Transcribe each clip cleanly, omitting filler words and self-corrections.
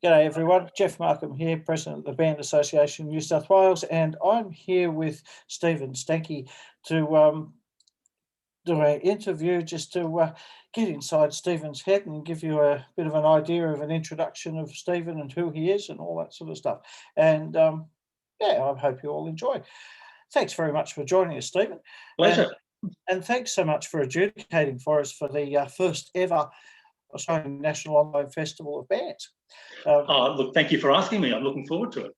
G'day everyone, Jeff Markham here, President of the Band Association New South Wales, and I'm here with Stephen Stanke to do an interview just to get inside Stephen's head and give you a bit of an idea of an introduction of Stephen and who he is and all that sort of stuff. And yeah, I hope you all enjoy. Thanks very much for joining us, Stephen. Pleasure. And thanks so much for adjudicating for us for the first ever Australian National Online Festival of Bands. Look, thank you for asking me. I'm looking forward to it.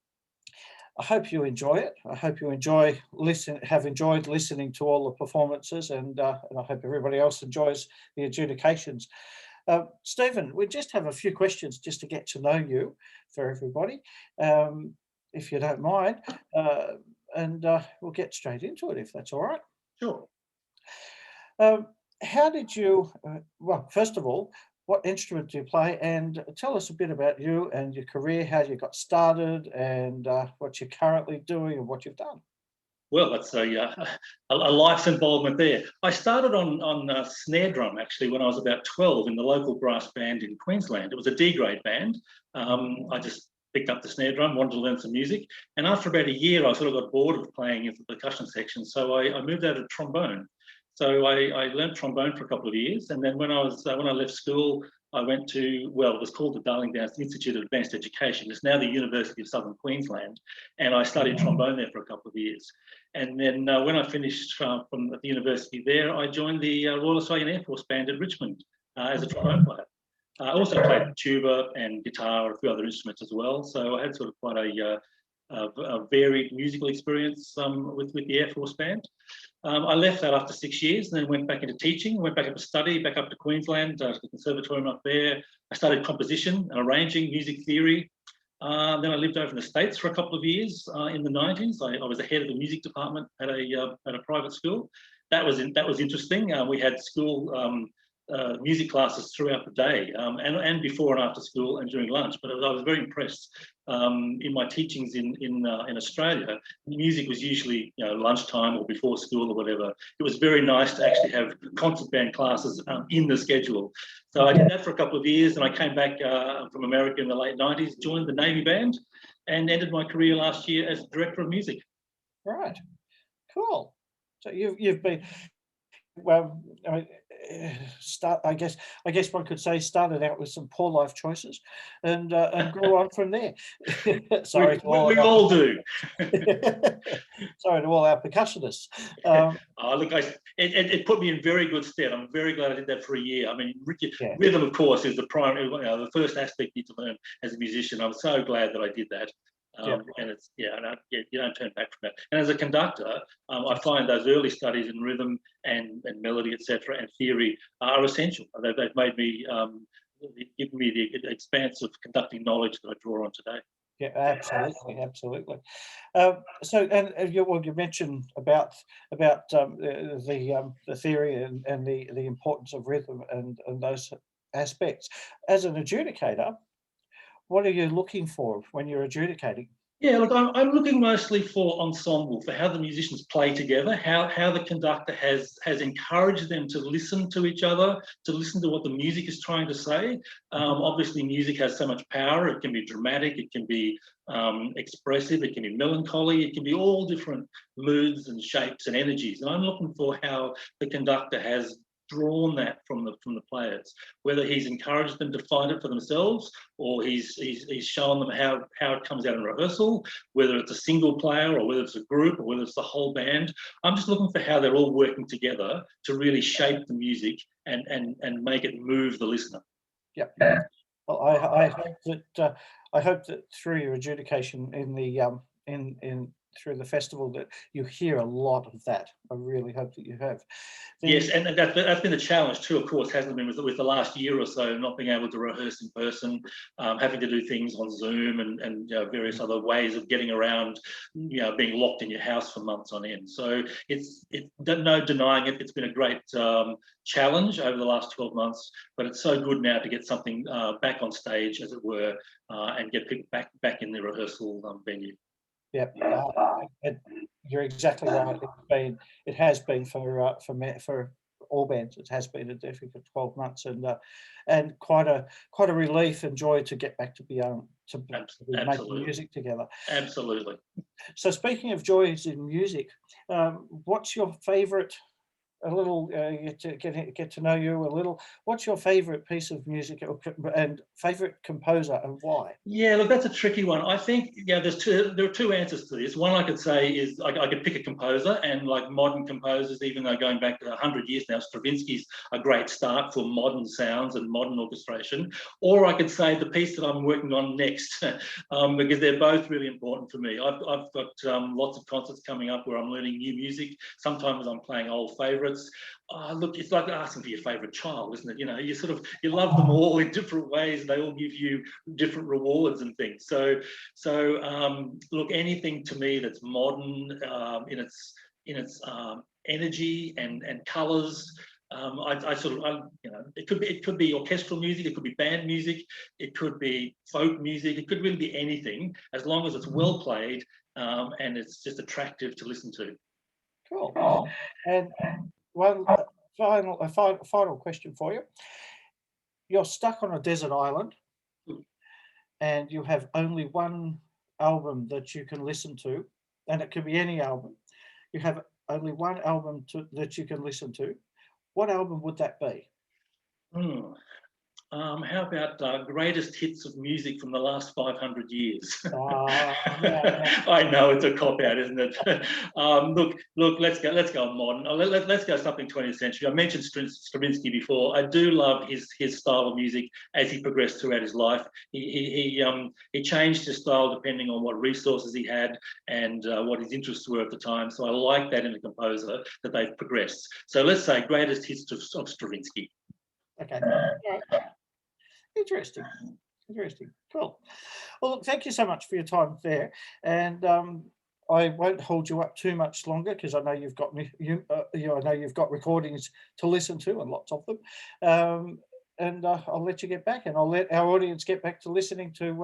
I hope you enjoy it. I hope you have enjoyed listening to all the performances, and I hope everybody else enjoys the adjudications. Stephen, we just have a few questions just to get to know you for everybody, if you don't mind, and we'll get straight into it if that's all right. Sure. How did you, well, first of all, what instrument do you play? And tell us a bit about you and your career, how you got started, and what you're currently doing and what you've done. Well, that's a life's involvement there. I started on snare drum actually when I was about 12 in the local brass band in Queensland. It was a D grade band. I just picked up the snare drum, wanted to learn some music, and after about a year, I sort of got bored of playing in the percussion section, so I moved out of trombone. So I learned trombone for a couple of years, and then when I left school, I went to, well, it was called the Darling Downs Institute of Advanced Education. It's now the University of Southern Queensland, and I studied trombone there for a couple of years. And then when I finished from the university there, I joined the Royal Australian Air Force Band at Richmond as a trombone player. I also played tuba and guitar and a few other instruments as well. So I had sort of quite a varied musical experience with the Air Force Band. I left that after 6 years and then went back into teaching, went back up to study, back up to Queensland, to the conservatorium up there. I studied composition and arranging, music theory. Then I lived over in the States for a couple of years in the 90s. I was the head of the music department at a private school. That was interesting. We had school music classes throughout the day and before and after school and during lunch. But I was very impressed in my teachings in Australia. Music was usually lunchtime or before school or whatever. It was very nice to actually have concert band classes in the schedule. So I did that for a couple of years, and I came back from America in the late 90s, joined the Navy Band, and ended my career last year as director of music. Right, cool. So you've been, well, I mean, I guess one could say started out with some poor life choices and grew on from there. Sorry, we all do. Sorry to all our percussionists. Look, it put me in very good stead. I'm very glad I did that for a year. I mean, rhythm, of course, is the primary, the first aspect you need to learn as a musician. I'm so glad that I did that. And it's you don't turn back from that. And as a conductor, I find those early studies in rhythm and melody, etc., and theory are essential. They've made me, given me the expanse of conducting knowledge that I draw on today. Yeah, absolutely. So, and you mentioned about the theory and the importance of rhythm and those aspects. As an adjudicator, what are you looking for when you're adjudicating? Yeah, look, I'm looking mostly for ensemble, for how the musicians play together, how the conductor has encouraged them to listen to each other, to listen to what the music is trying to say. Obviously, music has so much power. It can be dramatic, it can be expressive, it can be melancholy, it can be all different moods and shapes and energies. And I'm looking for how the conductor has drawn that from the players, whether he's encouraged them to find it for themselves or he's shown them how it comes out in rehearsal, whether it's a single player or whether it's a group or whether it's the whole band. I'm just looking for how they're all working together to really shape the music and make it move the listener. Yeah. Well, I hope that through your adjudication in the through the festival that you hear a lot of that. I really hope that you have. Yes, and that's been a challenge too, of course, hasn't it been, with the last year or so, not being able to rehearse in person, having to do things on Zoom and various other ways of getting around, being locked in your house for months on end. So it's no denying it. It's been a great challenge over the last 12 months, but it's so good now to get something back on stage, as it were, and get people back in the rehearsal venue. Yeah, you're exactly right. It has been for all bands. It has been a difficult 12 months, and quite a relief and joy to get back to be making Absolutely. music together. Absolutely. So speaking of joys in music, what's your favourite? A little get to know you a little. What's your favourite piece of music and favourite composer, and why? Yeah, look, that's a tricky one. I think, yeah, there are two answers to this. One I could say is I could pick a composer, and like modern composers, even though going back to 100 years now, Stravinsky's a great start for modern sounds and modern orchestration. Or I could say the piece that I'm working on next, because they're both really important for me. I've got lots of concerts coming up where I'm learning new music. Sometimes I'm playing old favourites. Look, it's like asking for your favourite child, isn't it? You know, you love them all in different ways, and they all give you different rewards and things. So look, anything to me that's modern in its energy and colours. It could be orchestral music, it could be band music, it could be folk music, it could really be anything, as long as it's well played and it's just attractive to listen to. Cool. And one final question for you. You're stuck on a desert island, and you have only one album that you can listen to, and it could be any album. You have only one album that you can listen to. What album would that be? How about greatest hits of music from the last 500 years? Yeah. I know it's a cop out, isn't it? Look, let's go modern. Let's go something 20th century. I mentioned Stravinsky before. I do love his style of music as he progressed throughout his life. He changed his style depending on what resources he had and what his interests were at the time. So I like that in a composer, that they've progressed. So let's say greatest hits of Stravinsky. Okay. Yeah. Interesting. Cool. Well, look, thank you so much for your time there, and I won't hold you up too much longer because I know you've got I know you've got recordings to listen to, and lots of them. And I'll let you get back, and I'll let our audience get back to listening to